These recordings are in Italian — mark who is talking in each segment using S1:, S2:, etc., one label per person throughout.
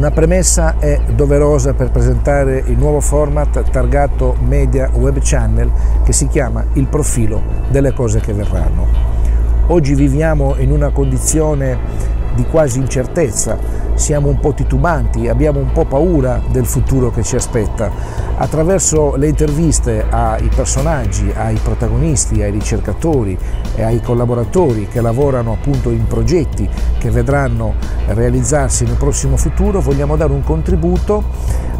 S1: Una premessa è doverosa per presentare il nuovo format targato Media Web Channel che si chiama Il profilo delle cose che verranno. Oggi viviamo in una condizione di quasi incertezza, siamo un po' titubanti, abbiamo un po' paura del futuro che ci aspetta. Attraverso le interviste ai personaggi, ai protagonisti, ai ricercatori e ai collaboratori che lavorano appunto in progetti che vedranno realizzarsi nel prossimo futuro, vogliamo dare un contributo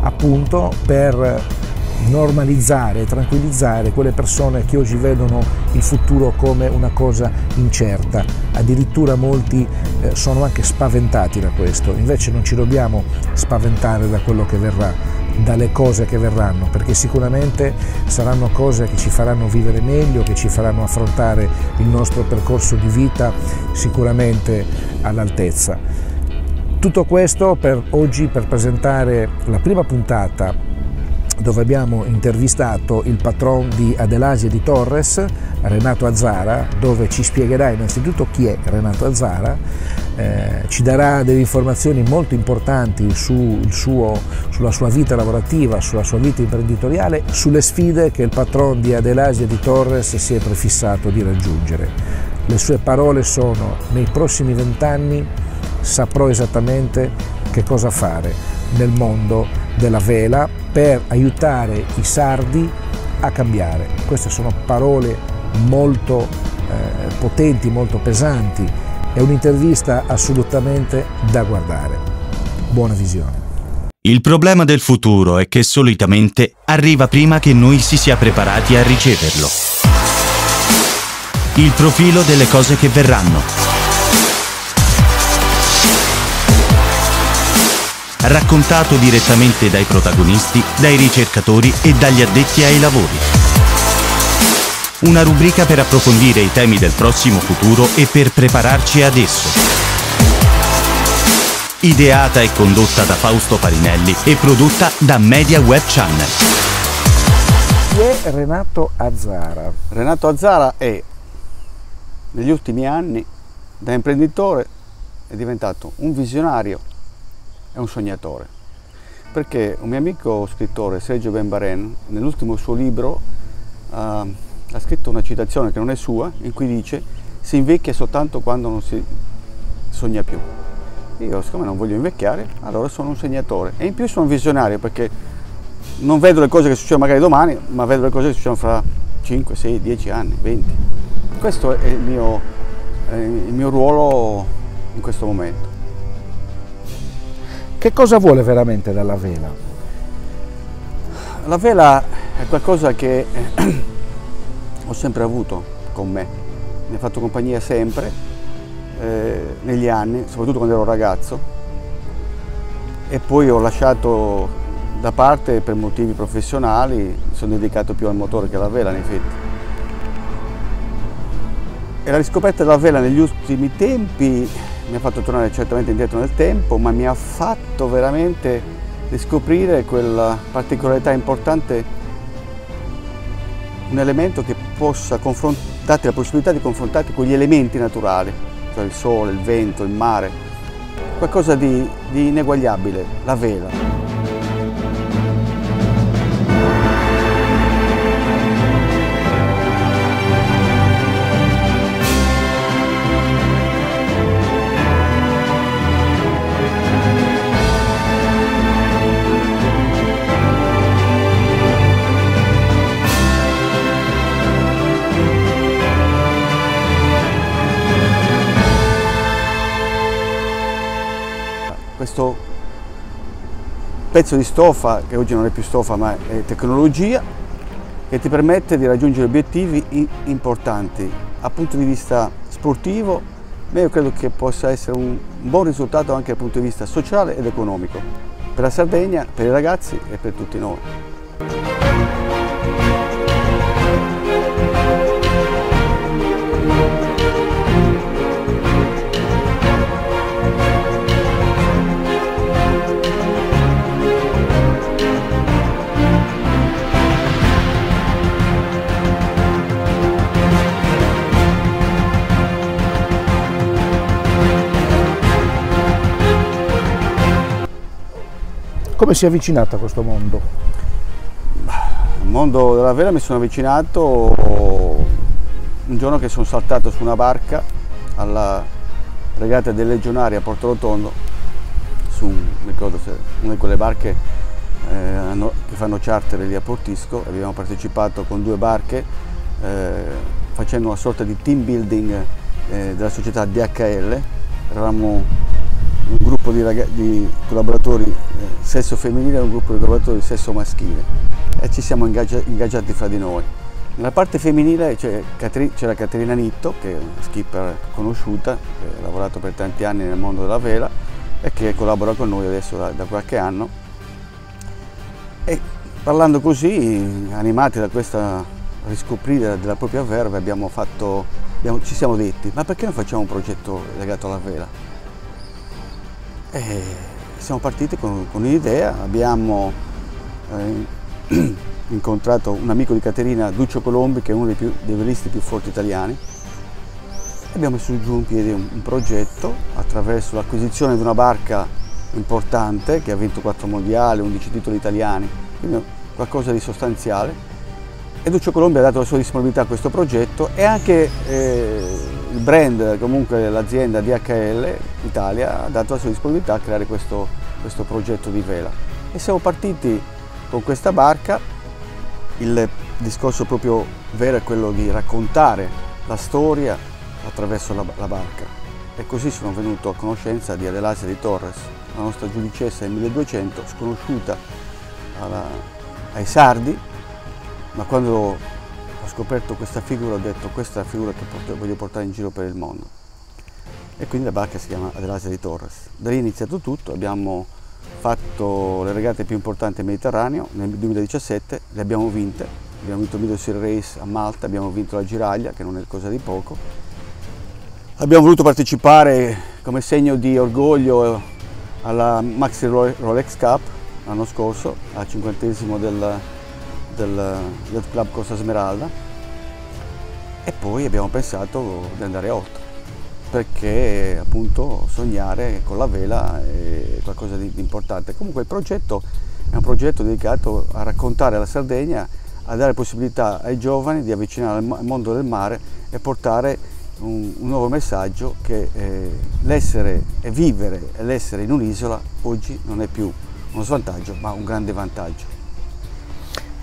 S1: appunto per normalizzare e tranquillizzare quelle persone che oggi vedono il futuro come una cosa incerta. Addirittura molti sono anche spaventati da questo. Invece non ci dobbiamo spaventare da quello che verrà, dalle cose che verranno, perché sicuramente saranno cose che ci faranno vivere meglio, che ci faranno affrontare il nostro percorso di vita sicuramente all'altezza. Tutto questo per oggi, per presentare la prima puntata dove abbiamo intervistato il patron di Adelasia di Torres, Renato Azzara, dove ci spiegherà innanzitutto chi è Renato Azzara, ci darà delle informazioni molto importanti sulla sua vita lavorativa, sulla sua vita imprenditoriale, sulle sfide che il patron di Adelasia di Torres si è prefissato di raggiungere. Le sue parole sono: nei prossimi 20 anni saprò esattamente che cosa fare nel mondo della vela per aiutare i sardi a cambiare. Queste sono parole molto potenti, molto pesanti. È un'intervista assolutamente da guardare. Buona visione.
S2: Il problema del futuro è che solitamente arriva prima che noi si sia preparati a riceverlo. Il profilo delle cose che verranno. Raccontato direttamente dai protagonisti, dai ricercatori e dagli addetti ai lavori. Una rubrica per approfondire i temi del prossimo futuro e per prepararci ad esso. Ideata e condotta da Fausto Farinelli e prodotta da Media Web Channel.
S1: Chi è Renato Azzara?
S3: Renato Azzara è, negli ultimi anni, da imprenditore, è diventato un visionario e un sognatore, perché un mio amico scrittore, Sergio Benbaren, nell'ultimo suo libro ha scritto una citazione che non è sua, in cui dice: si invecchia soltanto quando non si sogna più. Io, siccome non voglio invecchiare, allora sono un sognatore, e in più sono un visionario, perché non vedo le cose che succedono magari domani, ma vedo le cose che succedono fra 5, 6, 10 anni, 20. Questo è il mio ruolo in questo momento.
S1: Che cosa vuole veramente dalla vela?
S3: La vela è qualcosa che ho sempre avuto con me, mi ha fatto compagnia sempre, negli anni, soprattutto quando ero ragazzo, e poi ho lasciato da parte per motivi professionali, mi sono dedicato più al motore che alla vela, in effetti. E la riscoperta della vela negli ultimi tempi mi ha fatto tornare certamente indietro nel tempo, ma mi ha fatto veramente riscoprire quella particolarità importante, un elemento che possa darti la possibilità di confrontarti con gli elementi naturali, cioè il sole, il vento, il mare, qualcosa di ineguagliabile, la vela. Questo pezzo di stoffa, che oggi non è più stoffa ma è tecnologia, che ti permette di raggiungere obiettivi importanti dal punto di vista sportivo, ma io credo che possa essere un buon risultato anche dal punto di vista sociale ed economico, per la Sardegna, per i ragazzi e per tutti noi.
S1: Come si è avvicinato a questo mondo?
S3: Al mondo della vela mi sono avvicinato un giorno che sono saltato su una barca alla regata dei Legionari a Porto Rotondo, su ricordo se una di quelle barche che fanno charter lì a Portisco. Abbiamo partecipato con 2 barche facendo una sorta di team building della società DHL. Eravamo un gruppo di collaboratori sesso femminile e un gruppo di collaboratori sesso maschile e ci siamo ingaggiati fra di noi. Nella parte femminile c'era Caterina Nitto, che è una skipper conosciuta, che ha lavorato per tanti anni nel mondo della vela e che collabora con noi adesso da qualche anno. E parlando così, animati da questa riscoprire della propria verve, ci siamo detti: ma perché non facciamo un progetto legato alla vela? E siamo partiti con un'idea. Abbiamo incontrato un amico di Caterina, Duccio Colombi, che è uno dei velisti più forti italiani. Abbiamo messo giù in piedi un progetto attraverso l'acquisizione di una barca importante che ha vinto 4 mondiali, 11 titoli italiani, quindi qualcosa di sostanziale. E Duccio Colombi ha dato la sua disponibilità a questo progetto, e anche il brand, comunque l'azienda DHL Italia, ha dato la sua disponibilità a creare questo progetto di vela. E siamo partiti con questa barca. Il discorso proprio vero è quello di raccontare la storia attraverso la barca. E così sono venuto a conoscenza di Adelasia di Torres, la nostra giudicessa del 1200, sconosciuta ai sardi, ma quando ho scoperto questa figura ho detto: questa è la figura che voglio portare in giro per il mondo. E quindi la barca si chiama Adelasia di Torres. Da lì è iniziato tutto. Abbiamo fatto le regate più importanti in Mediterraneo. Nel 2017 le abbiamo vinte. Abbiamo vinto il Middle Sea Race a Malta, abbiamo vinto la Giraglia, che non è cosa di poco. Abbiamo voluto partecipare come segno di orgoglio alla Maxi Rolex Cup l'anno scorso, al 50° del Yacht Club Costa Smeralda, e poi abbiamo pensato di andare oltre, perché appunto sognare con la vela è qualcosa di importante. Comunque il progetto è un progetto dedicato a raccontare la Sardegna, a dare possibilità ai giovani di avvicinare al mondo del mare e portare un nuovo messaggio, che l'essere e vivere e l'essere in un'isola oggi non è più uno svantaggio, ma un grande vantaggio.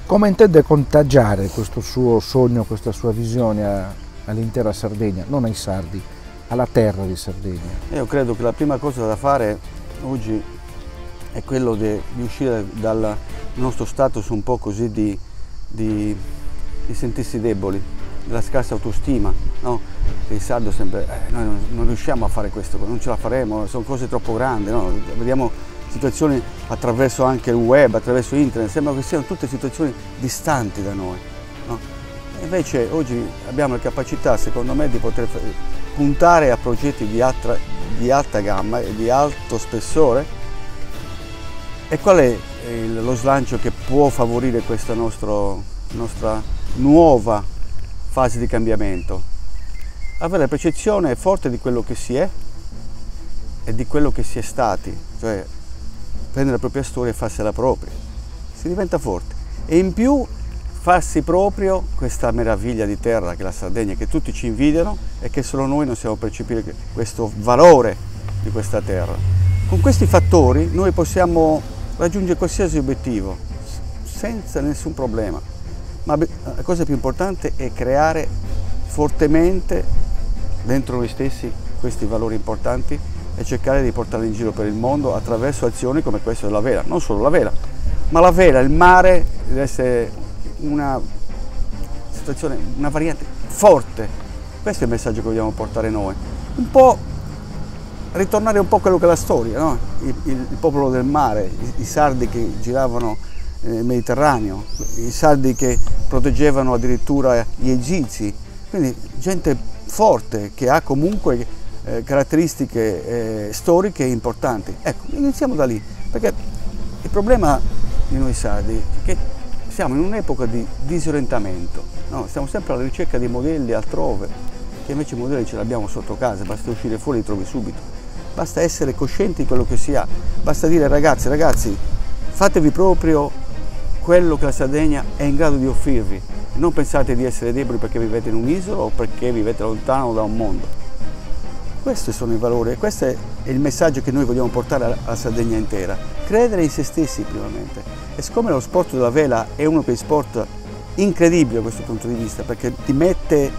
S1: Come intende contagiare questo suo sogno, questa sua visione all'intera Sardegna, non ai sardi, alla terra di Sardegna?
S3: Io credo che la prima cosa da fare oggi è quello di uscire dal nostro status un po' così di sentirsi deboli, della scarsa autostima, no? Il sardo sempre, noi non riusciamo a fare questo, non ce la faremo, sono cose troppo grandi, no? Vediamo situazioni attraverso anche il web, attraverso internet, sembra che siano tutte situazioni distanti da noi, no? E invece oggi abbiamo la capacità, secondo me, di poter puntare a progetti di alta gamma e di alto spessore. E qual è lo slancio che può favorire questa nostra nuova fase di cambiamento? Avere la percezione forte di quello che si è e di quello che si è stati, cioè prendere la propria storia e farsela propria. Si diventa forte, e in più farsi proprio questa meraviglia di terra che è la Sardegna, che tutti ci invidiano e che solo noi non siamo percepire questo valore di questa terra. Con questi fattori noi possiamo raggiungere qualsiasi obiettivo senza nessun problema, ma la cosa più importante è creare fortemente dentro noi stessi questi valori importanti e cercare di portarli in giro per il mondo attraverso azioni come questa della vela. Non solo la vela, ma la vela, il mare deve essere una situazione, una variante forte. Questo è il messaggio che vogliamo portare noi. Un po' ritornare un po' a quello che è la storia, no? Il popolo del mare, i sardi che giravano nel Mediterraneo, i sardi che proteggevano addirittura gli egizi, quindi gente forte che ha comunque caratteristiche storiche importanti. Ecco, iniziamo da lì, perché il problema di noi sardi è che siamo in un'epoca di disorientamento, no? Stiamo sempre alla ricerca di modelli altrove, che invece i modelli ce li abbiamo sotto casa, basta uscire fuori e li trovi subito. Basta essere coscienti di quello che si ha, basta dire ragazzi, fatevi proprio quello che la Sardegna è in grado di offrirvi. Non pensate di essere deboli perché vivete in un'isola o perché vivete lontano da un mondo. Questi sono i valori e questo è il messaggio che noi vogliamo portare alla Sardegna intera. Credere in se stessi primamente. E siccome lo sport della vela è uno dei sport incredibili da questo punto di vista, perché ti mette,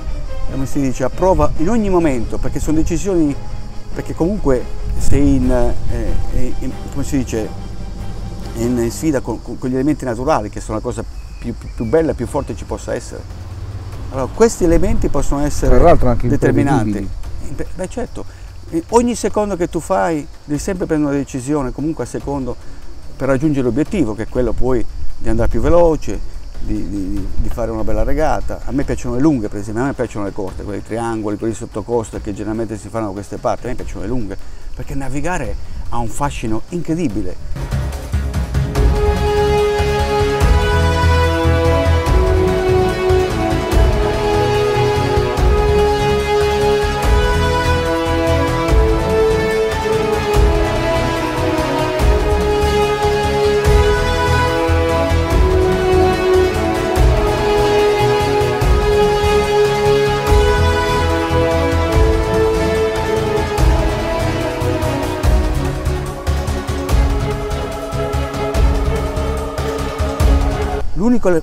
S3: come si dice, a prova in ogni momento, perché sono decisioni, perché comunque sei come si dice, in sfida con gli elementi naturali, che sono la cosa più bella e più forte ci possa essere. Allora, questi elementi possono essere
S1: anche
S3: determinanti. Beh certo, ogni secondo che tu fai devi sempre prendere una decisione, comunque a secondo, per raggiungere l'obiettivo, che è quello poi di andare più veloce, di fare una bella regata. A me piacciono le lunghe, per esempio, a me piacciono le corte, quei triangoli, quelli sottocosta che generalmente si fanno da queste parti, a me piacciono le lunghe, perché navigare ha un fascino incredibile.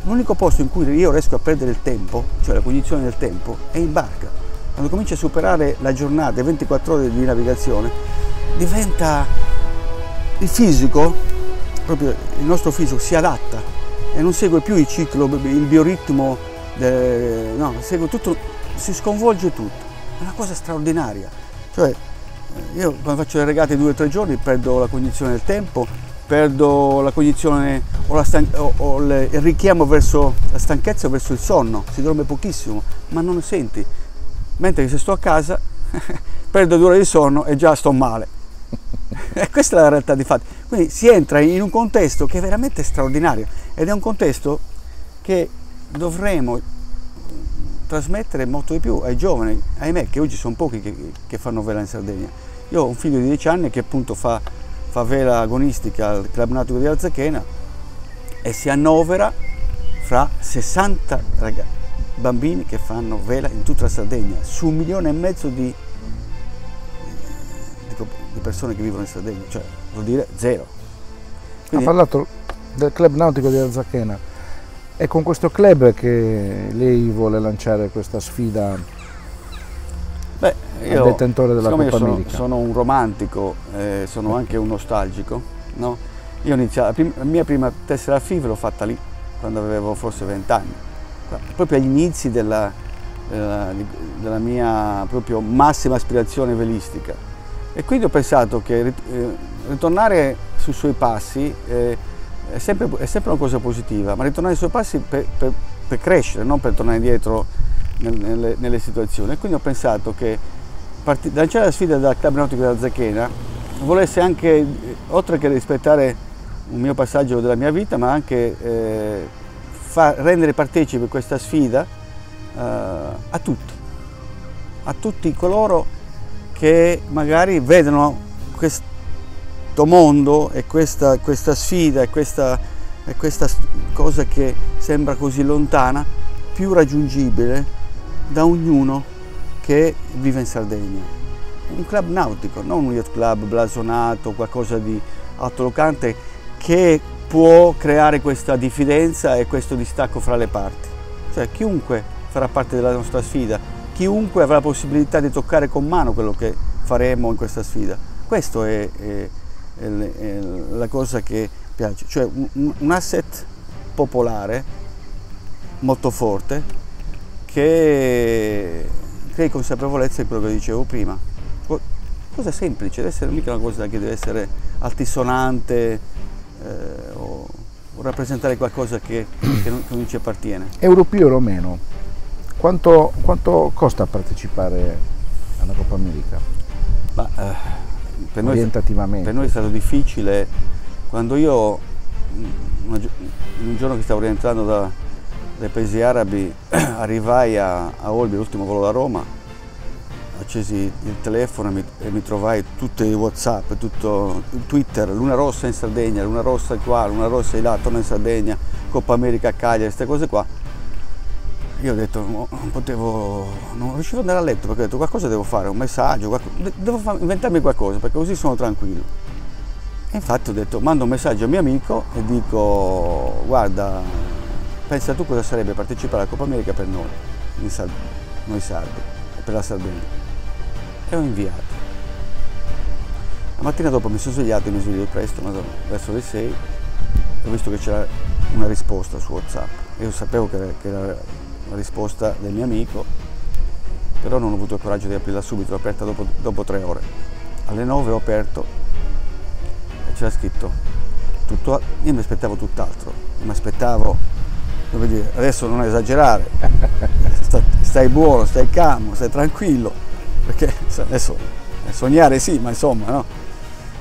S3: L'unico posto in cui io riesco a perdere il tempo, cioè la cognizione del tempo, è in barca. Quando cominci a superare la giornata, 24 ore di navigazione, diventa il fisico, proprio il nostro fisico si adatta e non segue più il ciclo, il bioritmo, no, segue tutto, si sconvolge tutto. È una cosa straordinaria. Cioè, io quando faccio le regate 2 o 3 giorni perdo la cognizione del tempo, perdo la cognizione o il richiamo verso la stanchezza o verso il sonno, si dorme pochissimo, ma non lo senti. Mentre che se sto a casa perdo 2 ore di sonno e già sto male. E questa è la realtà di fatti. Quindi si entra in un contesto che è veramente straordinario ed è un contesto che dovremo trasmettere molto di più ai giovani, ahimè, che oggi sono pochi che fanno vela in Sardegna. Io ho un figlio di 10 anni che appunto fa vela agonistica al Club Nautico di Arzachena e si annovera fra 60 bambini che fanno vela in tutta la Sardegna, su 1,5 milioni di persone che vivono in Sardegna, cioè vuol dire zero. Quindi,
S1: ha parlato del Club Nautico di Arzachena, è con questo club che lei vuole lanciare questa sfida?
S3: Beh, io,
S1: al detentore della Coppa America.
S3: Sono un romantico, sono anche un nostalgico, no? Io ho iniziato, la mia prima tessera FIV l'ho fatta lì, quando avevo forse 20 anni, proprio agli inizi della mia proprio massima aspirazione velistica. E quindi ho pensato che ritornare sui suoi passi è sempre una cosa positiva, ma ritornare sui suoi passi per crescere, non per tornare indietro nelle situazioni. E quindi ho pensato che lanciare la sfida dal Club Nautico di Arzachena volesse anche, oltre che rispettare un mio passaggio della mia vita, ma anche rendere partecipe questa sfida a tutti coloro che magari vedono questo mondo e questa sfida e questa cosa che sembra così lontana più raggiungibile da ognuno che vive in Sardegna. Un club nautico, non un yacht club blasonato, qualcosa di altolocante che può creare questa diffidenza e questo distacco fra le parti. Cioè chiunque farà parte della nostra sfida, chiunque avrà la possibilità di toccare con mano quello che faremo in questa sfida. Questa è la cosa che piace, cioè un asset popolare molto forte che crei consapevolezza di quello che dicevo prima. Cosa semplice, deve essere mica una cosa che deve essere altisonante o rappresentare qualcosa che non ci appartiene.
S1: Europeo o meno, quanto costa partecipare alla Coppa America?
S3: Ma,
S1: orientativamente.
S3: Per noi è stato difficile. Quando io, un giorno che stavo rientrando dai paesi arabi, arrivai a Olbia, l'ultimo volo da Roma, accesi il telefono e mi trovai tutti i WhatsApp, tutto il Twitter, Luna Rossa in Sardegna, Luna Rossa qua, Luna Rossa di là, torno in Sardegna, Coppa America a Cagliari, queste cose qua. Io ho detto, non riuscivo ad andare a letto perché ho detto qualcosa devo fare, un messaggio, devo inventarmi qualcosa perché così sono tranquillo. E infatti ho detto, mando un messaggio al mio amico e dico, guarda, pensa tu cosa sarebbe partecipare alla Coppa America per noi, noi sardi, e per la Sardegna. E ho inviato. La mattina dopo mi sono svegliato, mi sveglio presto, verso le 6, ho visto che c'era una risposta su WhatsApp. Io sapevo che era la risposta del mio amico, però non ho avuto il coraggio di aprirla subito, l'ho aperta dopo 3 ore. Alle 9 ho aperto e c'era scritto tutto, io mi aspettavo tutt'altro, mi aspettavo, come dire, adesso non esagerare, stai buono, stai calmo, stai tranquillo, perché adesso sognare sì, ma insomma no.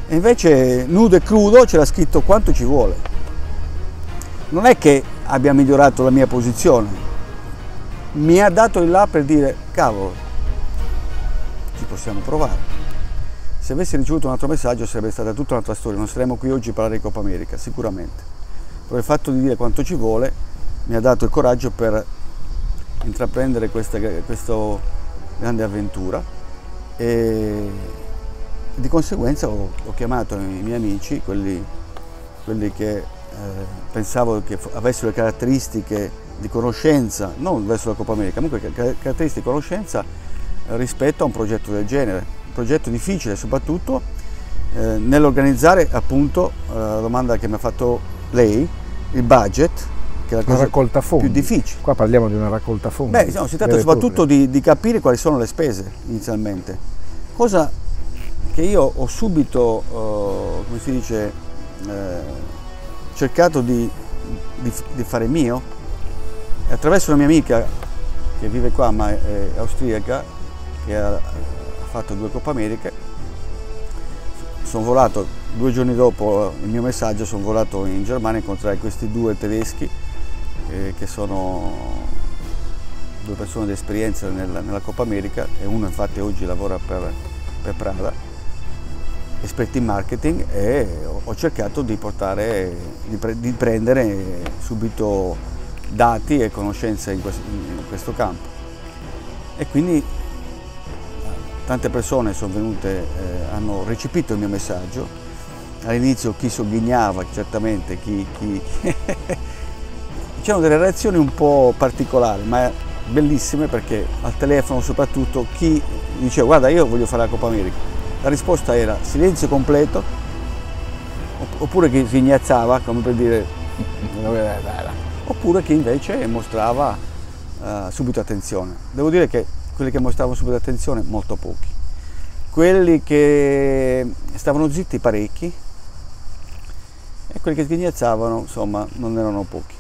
S3: E invece nudo e crudo c'era scritto quanto ci vuole. Non è che abbia migliorato la mia posizione, mi ha dato il là per dire cavolo, ci possiamo provare. Se avessi ricevuto un altro messaggio sarebbe stata tutta un'altra storia, non saremmo qui oggi a parlare di Coppa America, sicuramente. Però il fatto di dire quanto ci vuole mi ha dato il coraggio per intraprendere questa grande avventura e di conseguenza ho chiamato i miei amici, quelli che pensavo che avessero le caratteristiche di conoscenza, non verso la Coppa America, comunque caratteristiche di conoscenza rispetto a un progetto del genere, un progetto difficile soprattutto nell'organizzare appunto la domanda che mi ha fatto lei, il budget, che è la cosa
S1: raccolta fondi.
S3: Più difficile.
S1: Qua parliamo di una raccolta fondi.
S3: Beh, no, si tratta soprattutto di capire quali sono le spese inizialmente, cosa che io ho subito, come si dice, cercato di fare mio, e attraverso una mia amica che vive qua ma è austriaca, che ha fatto 2 Coppa Americhe. Sono volato 2 giorni dopo il mio messaggio, sono volato in Germania e incontrai questi 2 tedeschi che sono 2 persone di esperienza nella Coppa America, e uno infatti oggi lavora per Prada, esperti in marketing, e ho cercato di prendere subito dati e conoscenze in questo campo. E quindi tante persone sono venute, hanno recepito il mio messaggio. All'inizio chi sogghignava, certamente, chi c'erano delle reazioni un po' particolari, ma bellissime, perché al telefono soprattutto chi diceva guarda io voglio fare la Coppa America, la risposta era silenzio completo, oppure chi si ignazzava come per dire oppure chi invece mostrava subito attenzione. Devo dire che quelli che mostravano subito attenzione molto pochi, quelli che stavano zitti parecchi, e quelli che sghignazzavano insomma non erano pochi.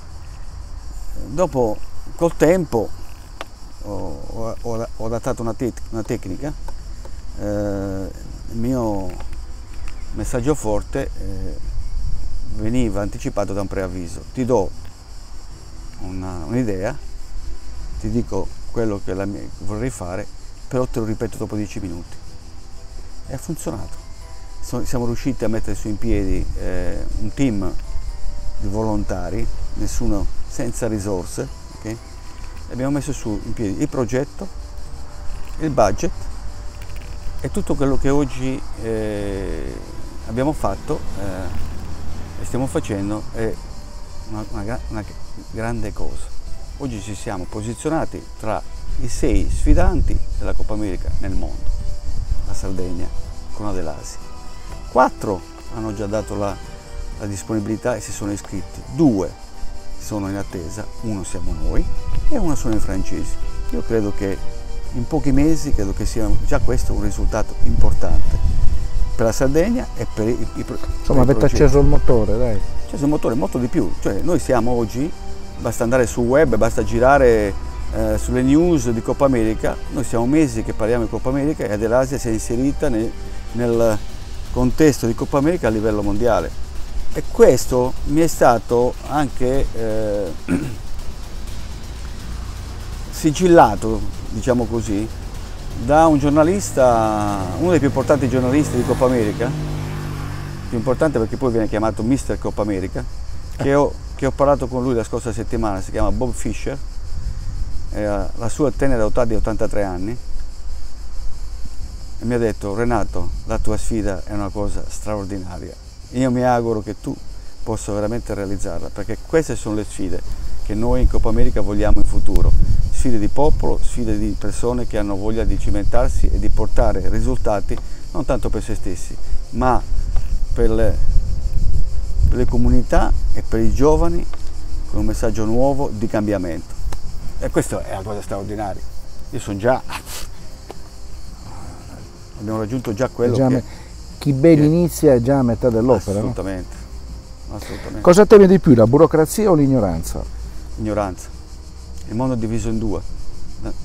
S3: Dopo col tempo ho adattato una tecnica, il mio messaggio forte veniva anticipato da un preavviso. Ti do un'idea, ti dico quello che vorrei fare, però te lo ripeto dopo 10 minuti. E ha funzionato. Siamo riusciti a mettere su in piedi un team di volontari, nessuno senza risorse, okay? Abbiamo messo su in piedi il progetto, il budget e tutto quello che oggi abbiamo fatto e stiamo facendo è una grande cosa. Oggi ci siamo posizionati tra i 6 sfidanti della Coppa America nel mondo, la Sardegna con Adelasi. 4 hanno già dato la disponibilità e si sono iscritti, 2 sono in attesa, 1 siamo noi e 1 sono i francesi. Io credo che in pochi mesi, credo che sia già questo un risultato importante per la Sardegna e per i
S1: insomma avete acceso il motore, dai.
S3: Acceso il motore, molto di più, cioè noi siamo oggi, basta andare sul web, basta girare sulle news di Coppa America, noi siamo mesi che parliamo di Coppa America e Adelasia si è inserita nel contesto di Coppa America a livello mondiale. E questo mi è stato anche sigillato, diciamo così, Da un giornalista, uno dei più importanti giornalisti di Coppa America, più importante perché poi viene chiamato Mister Coppa America, che ho parlato con lui la scorsa settimana, si chiama Bob Fischer, la sua tenera età di 83 anni, e mi ha detto: Renato, la tua sfida è una cosa straordinaria, io mi auguro che tu possa veramente realizzarla, perché queste sono le sfide che noi in Coppa America vogliamo in futuro, sfide di popolo, sfide di persone che hanno voglia di cimentarsi e di portare risultati non tanto per se stessi, ma per le comunità e per i giovani, con un messaggio nuovo di cambiamento. E questa è una cosa straordinaria. Io sono già... abbiamo raggiunto già quello che...
S1: Chi ben inizia è già a metà dell'opera.
S3: Assolutamente, no? Assolutamente.
S1: Cosa teme di più, la burocrazia o l'ignoranza?
S3: Ignoranza. Il mondo è diviso in due,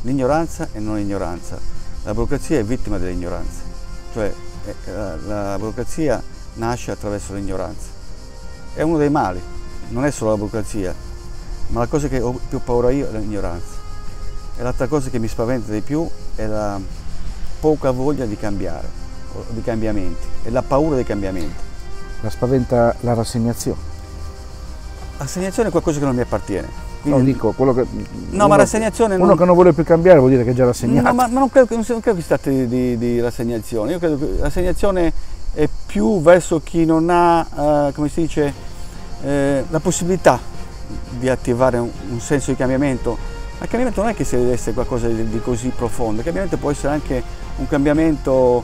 S3: l'ignoranza e non l'ignoranza. La burocrazia è vittima dell'ignoranza, cioè la burocrazia nasce attraverso l'ignoranza. È uno dei mali, non è solo la burocrazia, ma la cosa che ho più paura io è l'ignoranza. E l'altra cosa che mi spaventa di più è la poca voglia di cambiare, o di cambiamenti, e la paura dei cambiamenti.
S1: La spaventa la rassegnazione?
S3: L'assegnazione è qualcosa che non mi appartiene.
S1: Quindi, no, dico, quello che...
S3: No, ma l'assegnazione...
S1: Uno che non vuole più cambiare vuol dire che è già rassegnato.
S3: No, ma non credo che si tratti di rassegnazione. Io credo che l'assegnazione è più verso chi non ha, come si dice, la possibilità di attivare un senso di cambiamento. Ma il cambiamento non è che se deve essere qualcosa di così profondo, il cambiamento può essere anche un cambiamento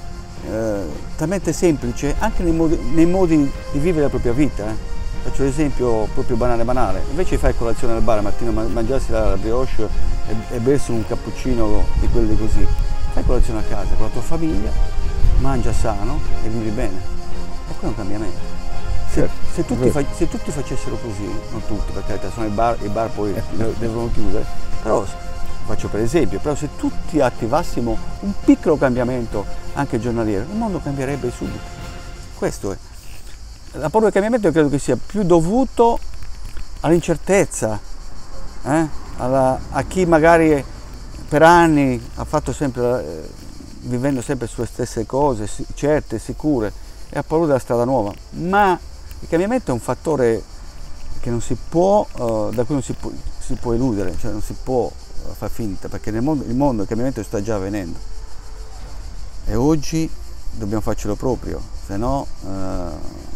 S3: talmente semplice, anche nei modi di vivere la propria vita. Faccio l'esempio proprio banale, invece di fare colazione al bar al mattino, mangiarsi la brioche e bersi un cappuccino di quelli così, fai colazione a casa con la tua famiglia, mangia sano e vivi bene. E quello è un cambiamento. Se tutti facessero così, non tutti, perché sono i bar poi devono chiudere, però faccio per esempio, però se tutti attivassimo un piccolo cambiamento anche giornaliero, il mondo cambierebbe subito. Questo è. La paura del cambiamento io credo che sia più dovuto all'incertezza, a chi magari per anni ha fatto sempre, vivendo sempre sulle stesse cose, certe, sicure, e ha paura della strada nuova. Ma il cambiamento è un fattore che non si può, da cui non si può eludere, cioè non si può far finta, perché il cambiamento sta già avvenendo. E oggi dobbiamo farcelo proprio, se no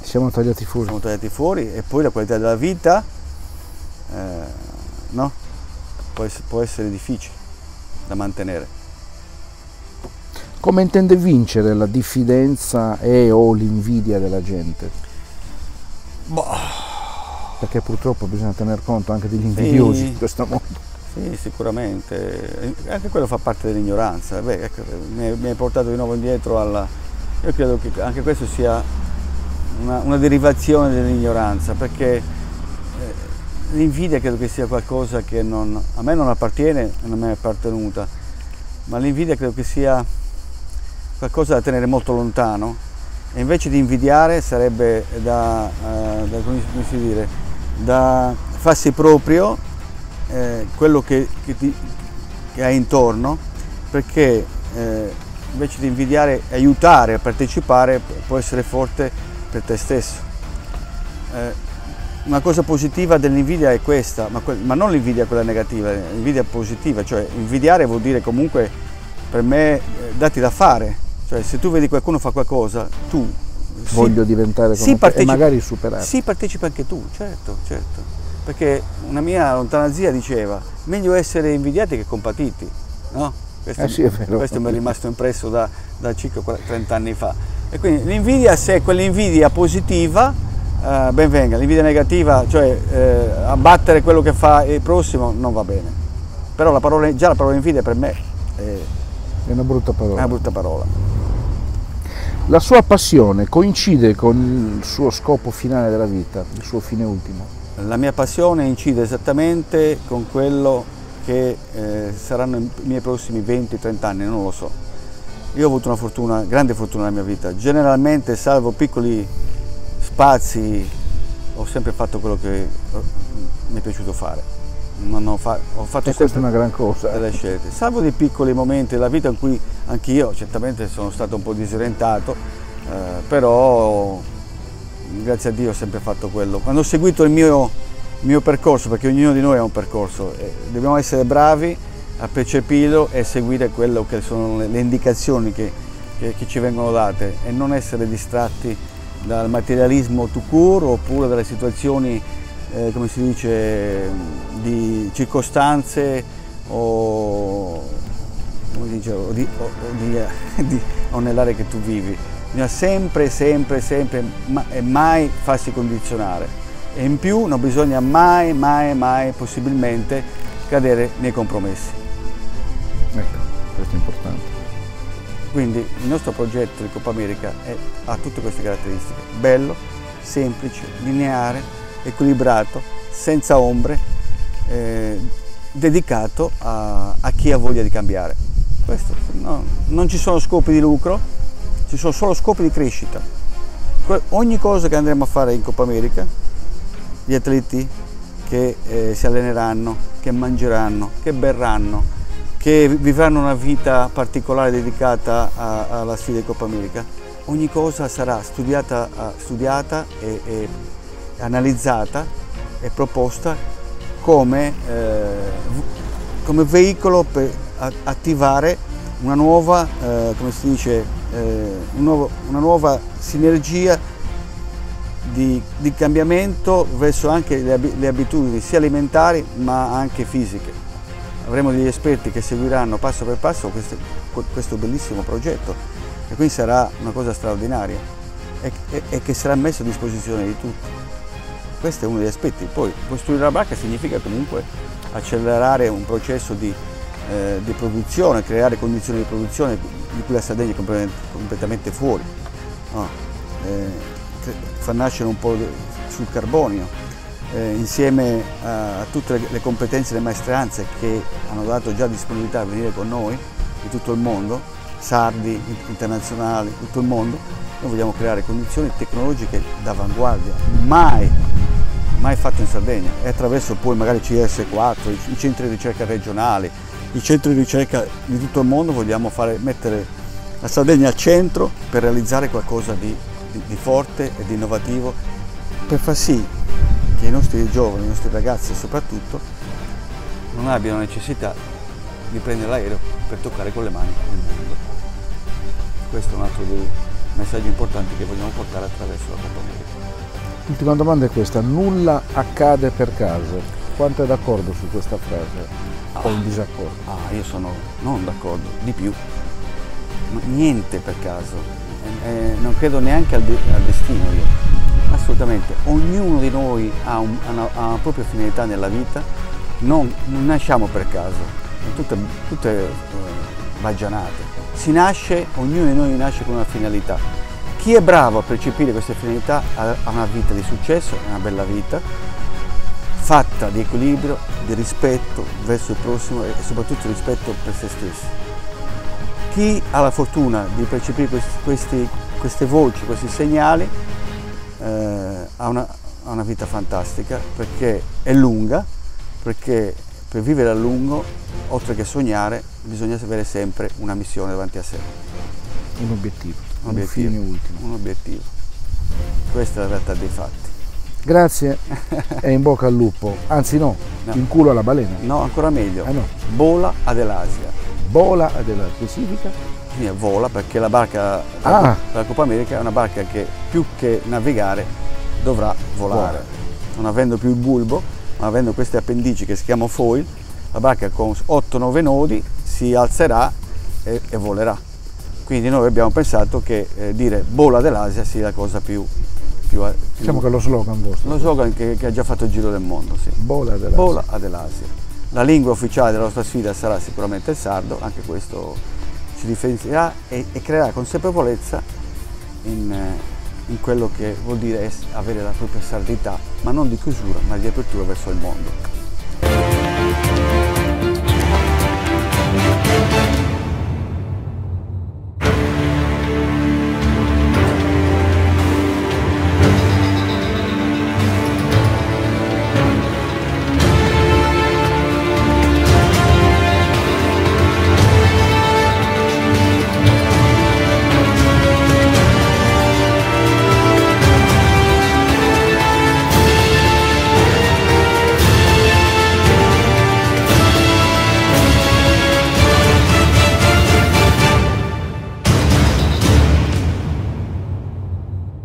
S1: siamo tagliati fuori.
S3: E poi la qualità della vita no? può essere difficile da mantenere.
S1: Come intende vincere la diffidenza o l'invidia della gente? Perché purtroppo bisogna tener conto anche degli invidiosi in questo mondo.
S3: Sì, sicuramente, anche quello fa parte dell'ignoranza. Ecco, mi hai portato di nuovo indietro alla... Io credo che anche questo sia una derivazione dell'ignoranza, perché l'invidia credo che sia qualcosa che a me non appartiene e non mi è appartenuta, ma l'invidia credo che sia qualcosa da tenere molto lontano, e invece di invidiare sarebbe da farsi proprio quello che hai intorno, perché invece di invidiare, aiutare a partecipare, può essere forte per te stesso. Una cosa positiva dell'invidia è questa, ma non l'invidia quella negativa, l'invidia positiva, cioè invidiare vuol dire comunque per me darti da fare, cioè se tu vedi qualcuno fa qualcosa, tu
S1: voglio diventare come te e magari superare.
S3: Sì, partecipa anche tu, certo, perché una mia lontana zia diceva meglio essere invidiati che compatiti, no?
S1: Sì, è vero.
S3: Questo mi è rimasto impresso da circa 30 anni fa. E quindi l'invidia, se è quell'invidia positiva, ben venga. L'invidia negativa, cioè abbattere quello che fa il prossimo, non va bene. Però già la parola invidia per me
S1: è una brutta parola.
S3: È una brutta parola.
S1: La sua passione coincide con il suo scopo finale della vita, il suo fine ultimo?
S3: La mia passione incide esattamente con quello che saranno i miei prossimi 20-30 anni, non lo so. Io ho avuto una grande fortuna nella mia vita. Generalmente, salvo piccoli spazi, ho sempre fatto quello che mi è piaciuto fare. ho fatto
S1: e questa è una gran cosa.
S3: delle scelte, salvo dei piccoli momenti della vita in cui anch'io certamente sono stato un po' disorientato, però grazie a Dio ho sempre fatto quello. Quando ho seguito il mio percorso, perché ognuno di noi ha un percorso, dobbiamo essere bravi a percepirlo e seguire quello che sono le indicazioni che ci vengono date e non essere distratti dal materialismo tout court oppure dalle situazioni, come si dice, di circostanze o nell'area che tu vivi. Bisogna sempre e mai farsi condizionare, e in più non bisogna mai possibilmente cadere nei compromessi.
S1: Ecco, questo è importante.
S3: Quindi il nostro progetto di Coppa America ha tutte queste caratteristiche: bello, semplice, lineare, equilibrato, senza ombre, dedicato a chi ha voglia di cambiare. Questo, no, non ci sono scopi di lucro, ci sono solo scopi di crescita. Ogni cosa che andremo a fare in Coppa America, gli atleti che si alleneranno, che mangeranno, che berranno, che vivranno una vita particolare dedicata alla sfida di Coppa America, ogni cosa sarà studiata e analizzata e proposta come veicolo per attivare una nuova, come si dice, una nuova sinergia di cambiamento verso anche le abitudini sia alimentari ma anche fisiche. Avremo degli esperti che seguiranno passo per passo questo bellissimo progetto, e quindi sarà una cosa straordinaria e che sarà messo a disposizione di tutti. Questo è uno degli aspetti. Poi costruire la barca significa comunque accelerare un processo di produzione, creare condizioni di produzione di cui la Sardegna è completamente fuori, no? Far nascere un po' sul carbonio. Insieme a tutte le competenze e le maestranze che hanno dato già disponibilità a venire con noi di tutto il mondo, sardi, internazionali, tutto il mondo, noi vogliamo creare condizioni tecnologiche d'avanguardia, mai fatto in Sardegna, e attraverso poi magari CS4, i centri di ricerca regionali, i centri di ricerca di tutto il mondo vogliamo mettere la Sardegna al centro per realizzare qualcosa di forte e di innovativo, per far sì che i nostri giovani, i nostri ragazzi soprattutto, non abbiano necessità di prendere l'aereo per toccare con le mani il mondo. Questo è un altro dei messaggi importanti che vogliamo portare attraverso la Coppa America.
S1: L'ultima domanda è questa: nulla accade per caso. Quanto è d'accordo su questa frase? O in disaccordo?
S3: Io sono non d'accordo, di più. Niente per caso. Non credo neanche al destino io. Assolutamente, ognuno di noi ha una propria finalità nella vita, non nasciamo per caso, sono tutte baggianate. Ognuno di noi nasce con una finalità. Chi è bravo a percepire queste finalità ha una vita di successo, una bella vita, fatta di equilibrio, di rispetto verso il prossimo e soprattutto rispetto per se stessi. Chi ha la fortuna di percepire queste voci, questi segnali, ha una vita fantastica, perché è lunga, perché per vivere a lungo, oltre che sognare, bisogna avere sempre una missione davanti a sé.
S1: Un obiettivo, un fine ultimo.
S3: Un obiettivo. Questa è la realtà dei fatti.
S1: Grazie e in bocca al lupo, anzi no, in culo alla balena.
S3: No, ancora meglio.
S1: No.
S3: Bola ad Elasia.
S1: Bola ad Elasia, che significa?
S3: Vola, perché la barca della Coppa America è una barca che più che navigare dovrà volare. Non avendo più il bulbo, ma avendo queste appendici che si chiamano foil, la barca con 8-9 nodi si alzerà e volerà. Quindi noi abbiamo pensato che dire Bola dell'Asia sia la cosa più
S1: diciamo che è lo slogan vostro.
S3: Lo slogan che ha già fatto il giro del mondo, sì.
S1: Bola dell'Asia.
S3: Bola dell'Asia. La lingua ufficiale della nostra sfida sarà sicuramente il sardo, anche questo si differenzierà e creerà consapevolezza in quello che vuol dire avere la propria sardità, ma non di chiusura, ma di apertura verso il mondo.